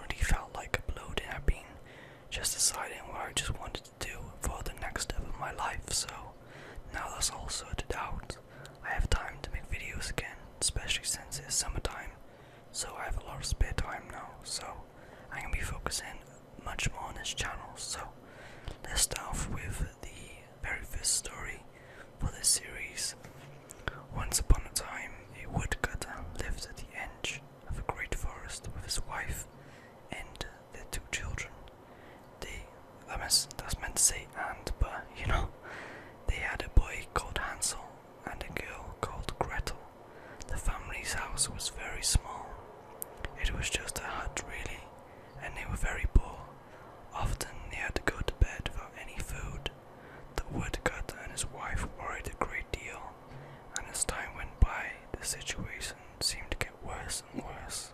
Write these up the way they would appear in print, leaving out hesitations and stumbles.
really felt like uploading. I've been just deciding what I just wanted to do for the next step of my life, so now that's all sorted out, I have time to make videos again, especially since it's summertime, so I have a lot of spare time now, so I'm going to be focusing much more on this channel. So let's start off with the very first story for this series. Once upon a time, a woodcutter lived at the edge of a great forest with his wife and their 2 children. That's meant to say and, but you know, they had a boy called Hansel and a girl called Gretel. The family's house was very small. It was just a hut really, and they were very poor. Often they had to go to bed without any food. The woodcutter and his wife worried a great deal, and as time went by, the situation seemed to get worse and worse.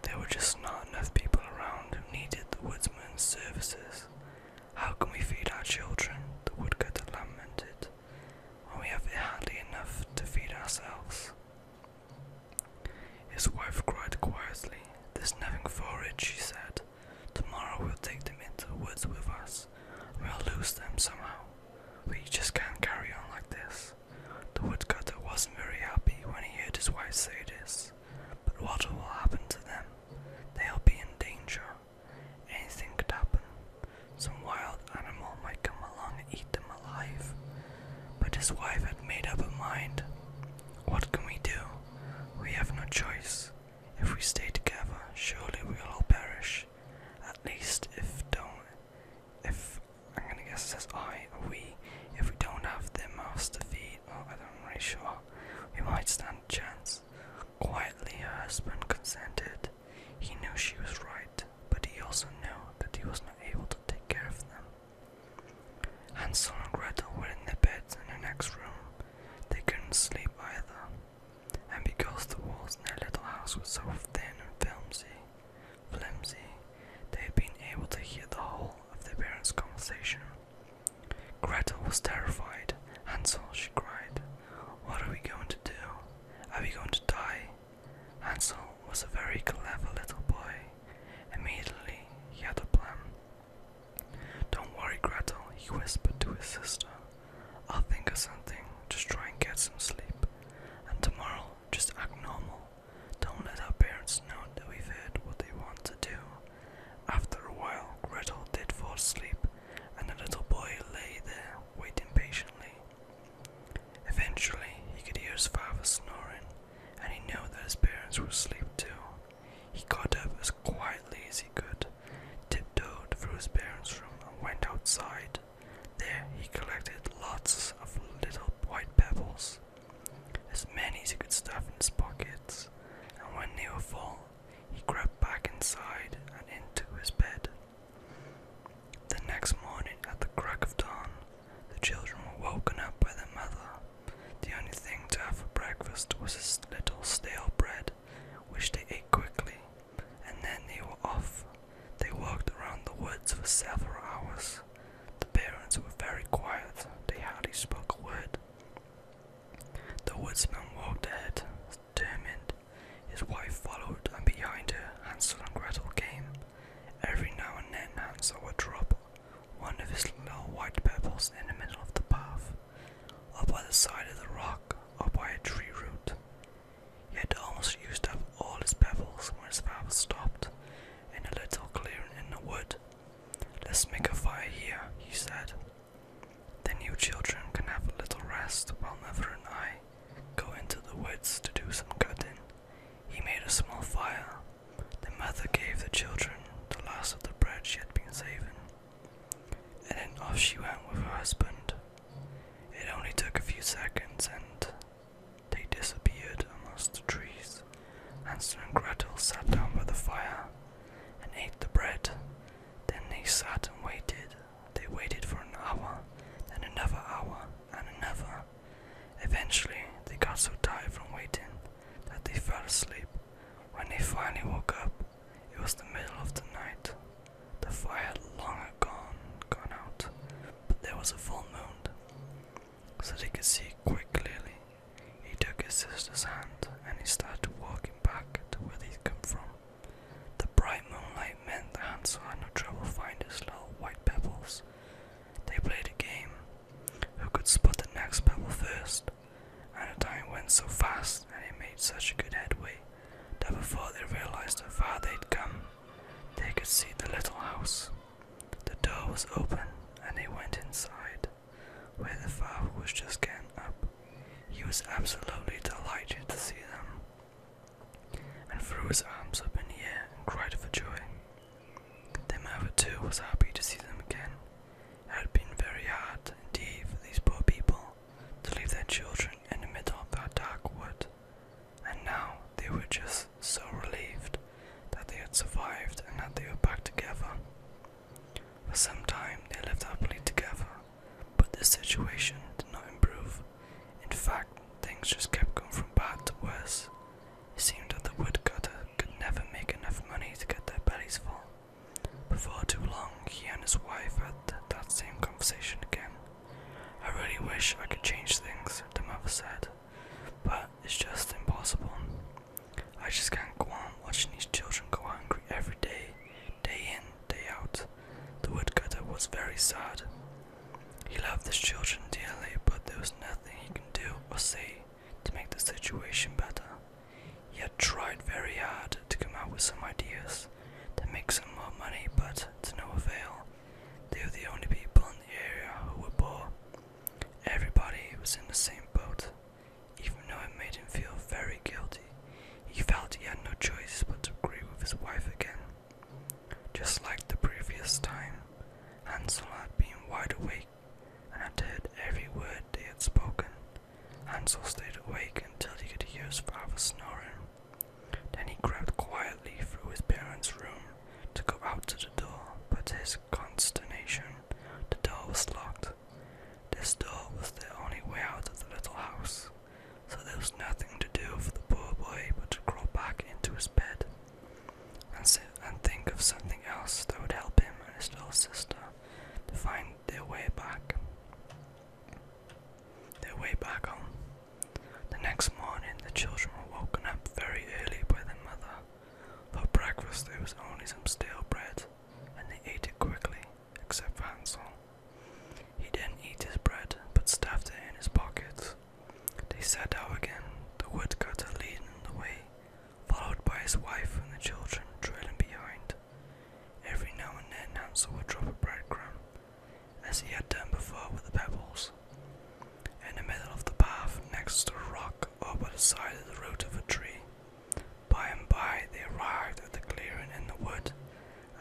There were just not enough people around who needed the woodsman's services. How can we feed our children? The woodcutter lamented, when we have hardly enough to feed ourselves. His wife cried quietly. There's nothing for it, she said. Tomorrow we'll take them into the woods with us. We'll lose them somehow. We just can't carry on like this. The woodcutter wasn't very happy when he heard his wife say this. But what will happen to them? They'll be in danger. Anything could happen. Some wild animal might come along and eat them alive. But his wife had made up her mind. What can we do? We have no choice. If we stay together, surely we will all perish. At least I'm gonna guess it says I or we, if we don't have their mouths to feed, I'm not really sure, we might stand a chance. Quietly her husband consented. He knew she was right, but he also knew that he was not able to take care of them. Hansel and Gretel were in their beds in the next room. They couldn't sleep either, and because the walls in their little house were so thin and flimsy, they had been able to hear the whole of their parents' conversation. Gretel was terrified. Hansel, she cried, what are we going to do? Are we going to die? Hansel was a very clever little boy. Immediately he had a plan. Don't worry, Gretel, he whispered to his sister. I'll think of something. Just try and get some sleep. And tomorrow, just act normal. Don't let our parents know that we've heard what they want to do. After a while, Gretel did fall asleep, and the little boy lay there, waiting patiently. Eventually, he could hear his father snoring, and he knew that his parents were asleep too. He got up as quietly as he could, tiptoed through his parents' room, and went outside. There, he collected lots of little white pebbles, as many as he could stuff in his pockets, and when they were full, he crept back inside and into his bed. The next morning, at the crack of dawn, the children were woken up by their mother. The only thing to have for breakfast was a little stale bread, which they ate quickly, and then they were off. They walked around the woods for several hours. The parents were very quiet. They hardly spoke a word. The woodsman walked ahead, determined. His wife followed, and behind her, Hansel and Gretel came. Every now and then, Hansel would drop one of his little white pebbles in the middle of the path, or by the side of the rock, or by a tree root. He had almost used up all his pebbles when his father stopped in a little clearing in the wood. Let's make a fire here, he said. Then you children can have a little rest while Mother and I go into the woods to do some cutting. He made a small fire. The mother gave the children the last of the bread she had been saving, and then off she went with her husband. It only took a few seconds and they disappeared amongst the trees. Hansel and Gretel sat down by the fire and ate the bread. Then they sat and waited. They waited for an hour, then another hour, and another. Eventually, they got so tired from waiting that they fell asleep. When they finally house. The door was open, and they went inside, where the father was just getting up. He was absolutely delighted to see them, and threw his arms up in the air and cried for joy. Their mother too was happy to see them again. It had been very hard indeed for these poor people to leave their children in the middle of that dark wood, and now they were just so relieved that they had survived and that they were back together. For some time they lived happily together, but the situation did not improve. In fact, things just kept going from bad to worse. It seemed that the woodcutter could never make enough money to get their bellies full. Before too long, he and his wife had that same conversation again. "I really wish I could change things," the mother said, "but it's just impossible. I just can't go on watching these children go hungry every day, day in, day out." The woodcutter was very sad. He loved his children dearly, but there was nothing he could do or say to make the situation better. He had tried very hard to come up with some ideas to make some more money, but to no avail. They were the only people in the area who were poor. Everybody was in the same boat. Even though it made him feel very guilty, he felt he had no choice but to agree with his wife again. Just like the previous time, Hansel had been wide awake and had heard every word they had spoken. Hansel stayed awake until he could hear his father snoring. Then he crept quietly through his parents' room to go out to the door, but to his consternation, the door was locked. This door was the only way out of the little house, so there was nothing to do for the poor boy but to crawl back into his bed and sit and think of something else that would help him and his little sister to find their way back home. The next morning, the children were woken up very early by their mother. For breakfast, there was only some stale bread, and they ate it quickly, except for Hansel. He didn't eat his bread, but stuffed it in his pockets. They set out again, the woodcutter leading the way, followed by his wife and the children trailing behind. Every now and then Hansel would drop a breadcrumb, as he had done before with the pebbles. In the middle of the path, next to a rock or by the side of the root of a tree. By and by they arrived at the clearing in the wood,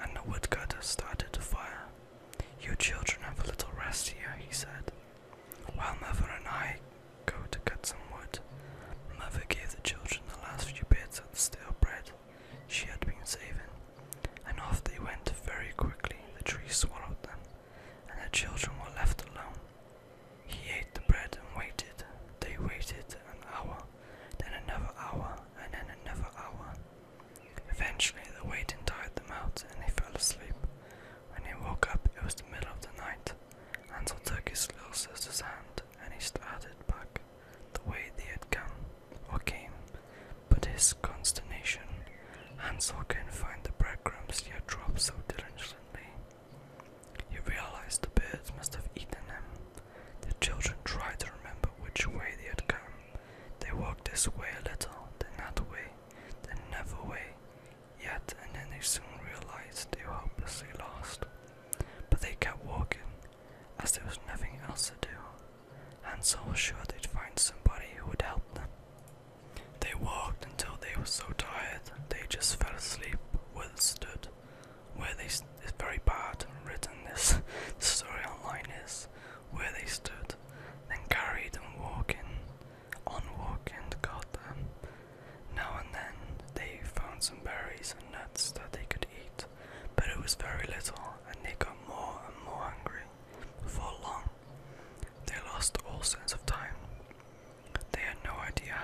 and the woodcutter started the fire. "You children have a little rest here," he said, "while Mother and I go to cut some wood." Mother gave the children the last few bits of the stale bread she had been saving, and off they went very quickly. The tree swallowed them, and the children were left alone. He ate the bread and waited. They waited an hour, then another hour, and then another hour. Eventually the waiting tired them out, and they fell asleep. When they woke up, it was the middle of the night. Hansel took his little sister's hand, and he started back the way they had come, or came. But to his consternation, Hansel couldn't find the breadcrumbs he had dropped so diligently. He realized the birds must have eaten them. The children tried to remember which way they had come. They walked this way a little, then that way, then another way, yet, and then they soon realized they were hopelessly lost. But they kept walking, as there was nothing else to do. Hansel was sure they'd find somebody who would help them. They walked until they were so tired they just fell asleep where they stood. It's very bad written, this story online is, where they stood, then carried on walking, got them. Now and then they found some berries and nuts that they could eat, but it was very little, and they got more and more hungry. Before long, they lost all sense of time. They had no idea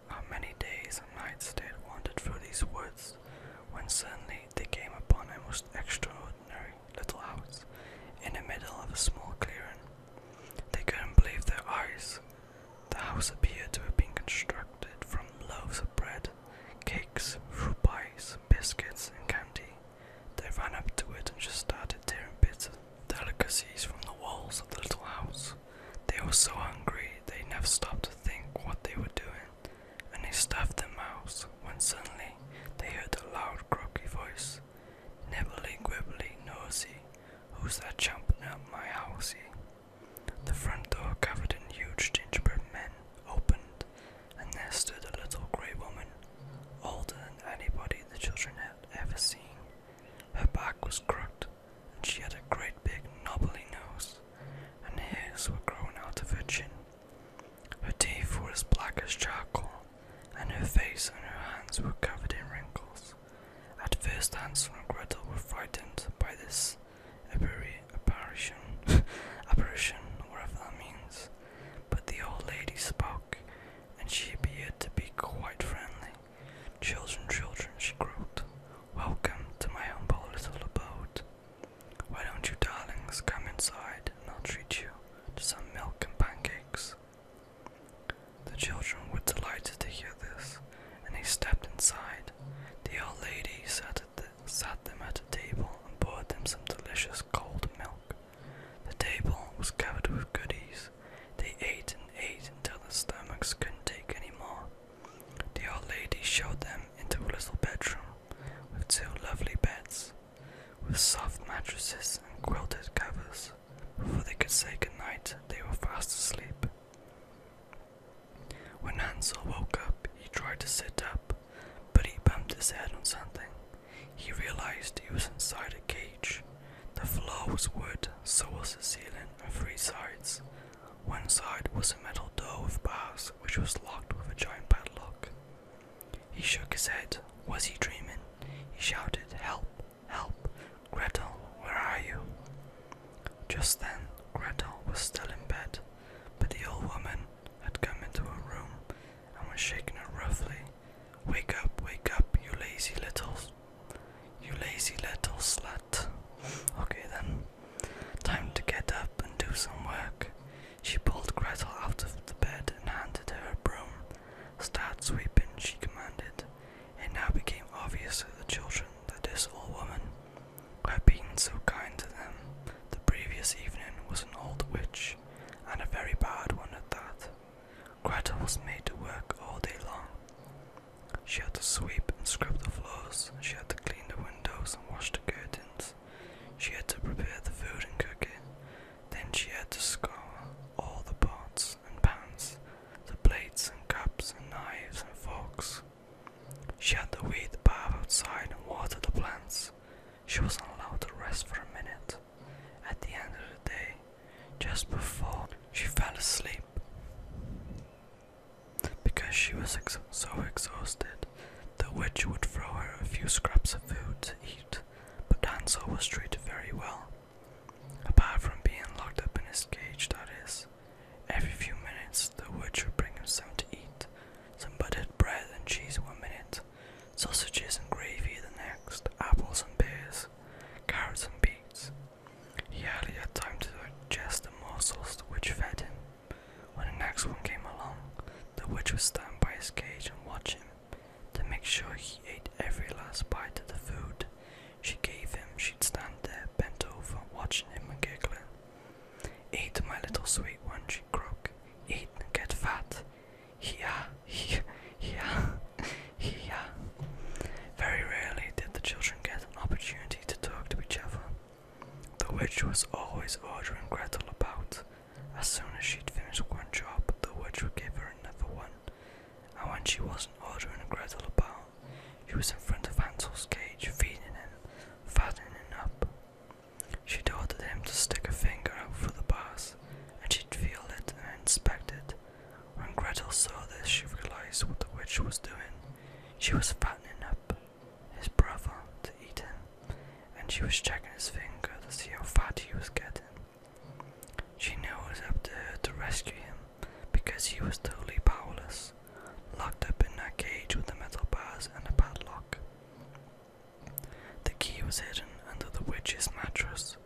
how many days and nights they had wandered through these woods, when suddenly they came upon a most extraordinary little house in the middle of a small clearing. They couldn't believe their eyes. The house appeared to have been constructed from loaves of bread, cakes, fruit pies, biscuits, and candy. They ran up to it and just started tearing bits of delicacies from the walls of the little house. They were so hungry they never stopped to think what they were doing, and they stuffed their mouths when suddenly they heard a loud, croaky voice. Who's that jumping at my housey? The front door, covered in huge gingerbread men, opened, and there stood a little grey woman, older than anybody the children had ever seen. Her back was crooked, and she had a great big knobbly nose, and hairs were growing out of her chin. Her teeth were as black as charcoal, and her face and her hands were covered in wrinkles. At first Hansel and Gretel were frightened by this apparition, whatever that means, but the old lady spoke, and she appeared to be quite friendly. Children, she croaked, welcome to my humble little abode. Why don't you darlings come inside, and I'll treat you to some milk and pancakes. The children were delighted to hear this, and they stepped inside. The old lady sat them at a table and poured them some delicious cold milk. The table was covered with goodies. They ate and ate until their stomachs couldn't take any more. The old lady showed them into a little bedroom with 2 lovely beds, with soft mattresses and quilted covers. Before they could say goodnight, they were fast asleep. When Hansel woke up, he tried to sit up, but he bumped his head on something. He realized he was inside a cage. The floor was wood, so was the ceiling on 3 sides. One side was a metal door with bars, which was locked with a giant padlock. He shook his head. Was he dreaming? He shouted, "Help! Help! Gretel, where are you?" Just then, Gretel was still in bed, but the old woman had come into her room and was shaking her roughly. Wake up, you lazy little slut. Okay then, time to get up and do some work. She pulled Gretel out of the bed and handed her a broom. Start sweeping, she commanded. It now became obvious to the children that this old woman, who had been so kind to them the previous evening, was an old witch, and a very bad one at that. Gretel was made to work all day long. She had to sweep and scrub the floors, she had to clean the windows and wash the curtains, she had to prepare the food and cook it, then she had to scour all the pots and pans, the plates and cups and knives and forks. She had to weed the path outside and water the plants. She wasn't allowed to rest for a minute. At the end of the day, just before she fell asleep, because she was so exhausted, the witch would throw her a few scraps of food to eat, but Hansel was treated very well. Apart from being locked up in his cage, that is. Every few minutes the witch would bring him something to eat, some buttered bread and cheese 1 minute, sausages and gravy the next, apples and pears, carrots and beets. He hardly had time to digest the morsels the witch fed him. When the next one came along, the witch would stand by his cage and watch him, to make sure he ate every last bite of the food she gave him. She'd stand there, bent over, watching him and giggling. "Eat, my little sweet one," she'd croak. "Eat and get fat. Hee-ya, hee-ya, hee-ya." Very rarely did the children get an opportunity to talk to each other. The witch was always ordering Gretel about. As soon as she'd finished one job, the witch would give her another one. And when she wasn't ordering Gretel about, she was in front of Hansel's cage, feeding him, fattening him up. She'd ordered him to stick a finger out through the bars, and she'd feel it and inspect it. When Gretel saw this, she realized what the witch was doing. She was fattening up his brother to eat him, and she was checking his finger to see how fat he was getting. She knew it was up to her to rescue him, because he was totally powerless, locked up in that cage with the metal bars and a padlock. The key was hidden under the witch's mattress.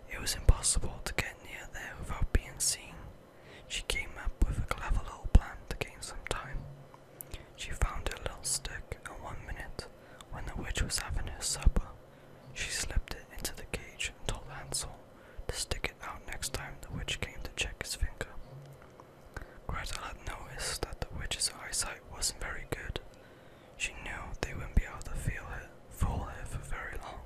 It was impossible to get near there without being seen. She came up with a clever little plan to gain some time. She found a little stick, and 1 minute, when the witch was having her supper, she slipped it into the cage and told Hansel to stick it out next time the witch came to check his finger. Gretel had noticed that the witch's eyesight wasn't very good. She knew they wouldn't be able to fool her for very long,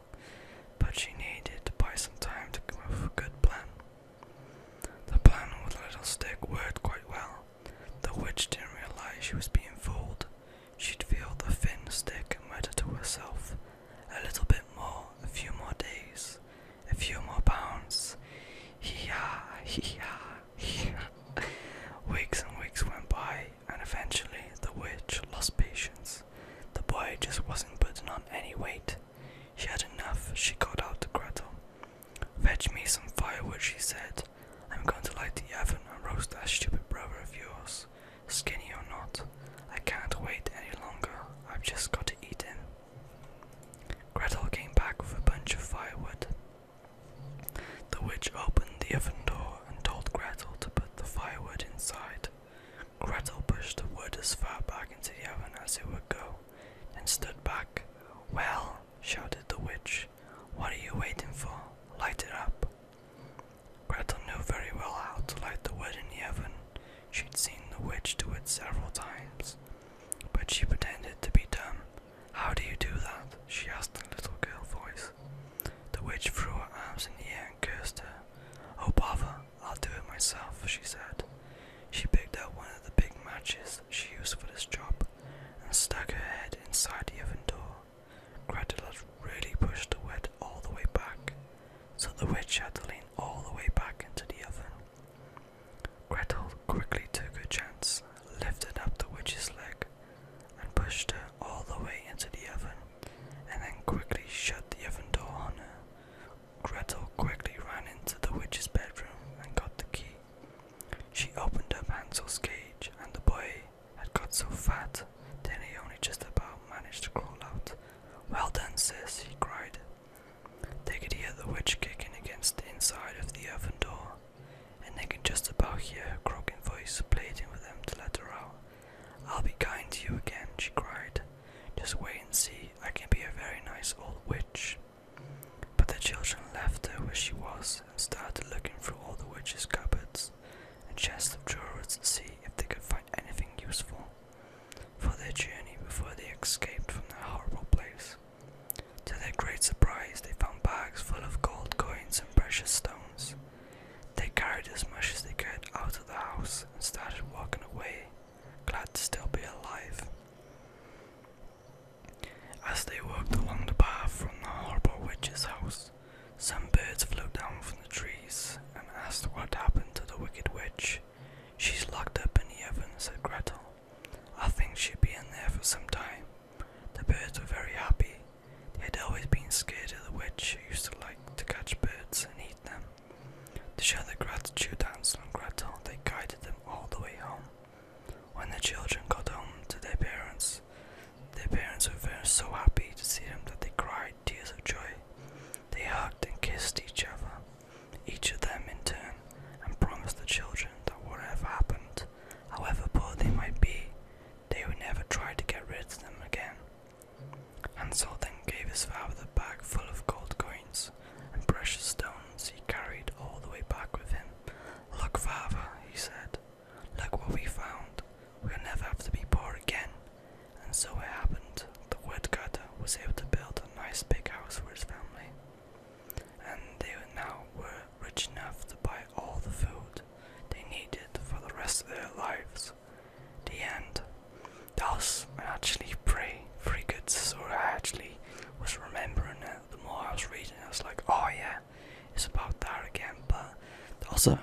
she called out to Gretel. Fetch me some firewood, she said. I'm going to light the oven and roast that stupid brother of yours, skinny or not. I can't wait any longer. I've just got to eat him. Gretel came back with a bunch of firewood. The witch opened the oven door and told Gretel to put the firewood inside. Gretel pushed the wood as far back into the oven as it would go, then stood back. Well, shouted the witch, what are you waiting for? Light it up. Gretel knew very well how to light the wood in the oven. She'd seen the witch do it several times, but she pretended to be dumb. How do you do that? She asked in a little girl voice. The witch threw her arms in the air and cursed her. Oh bother, I'll do it myself, she said. She picked out one of the big matches she used for this job and stuck her head inside the oven door. Gretel had really pushed the wood all the way back, so the witch had to lean all the way back into the oven. Gretel quickly took her chance, lifted up the witch's leg, and pushed her all the way into the oven, and then quickly shut the oven door on her. Gretel quickly ran into the witch's bedroom and got the key. She opened up Hansel's cage, and the boy had got so fat that he only just about managed to crawl out. Well done, sis, he cried. They could hear the witch kicking against the inside of the oven door, and they could just about hear her croaking voice pleading with them to let her out. I'll be kind to you again, she cried. Just wait and see, I can be a very nice old witch. But the children left her where she was and started looking through all the witch's cupboards and chests of drawers to see if they could find anything useful for their journey before they escaped from that horrible place. To their great surprise, they found bags full of gold coins and precious stones. They carried as much as they could out of the house and started walking away, glad to still be alive. As they walked along the path from the horrible witch's house, some birds flew down from the trees and asked what happened to the wicked witch. She's locked up in the oven, said Gretel. I think she'll be in there for some time. The birds were very happy. They had always been scared of the witch who used to like to catch birds and eat them. To show their gratitude to Hansel and Gretel, they guided them all the way home. When the children got home to their parents were so happy to see them that they cried tears of joy. They hugged and kissed each other, each of them in turn, and promised the children that whatever happened, however poor they might be, they would never try to get rid of them again. Hansel then gave his father the bag full of gold coins and precious stones he carried all the way back with him. Look, father, he said, look what we found. We'll never have to be poor again. And so it happened. The woodcutter was able to build a nice big house for his family, and they were rich enough to buy all the food they needed for the rest of their lives. The end. That was actually pretty good story. I actually was remembering it. The more I was reading, I was like, oh yeah, it's about that again. But that was a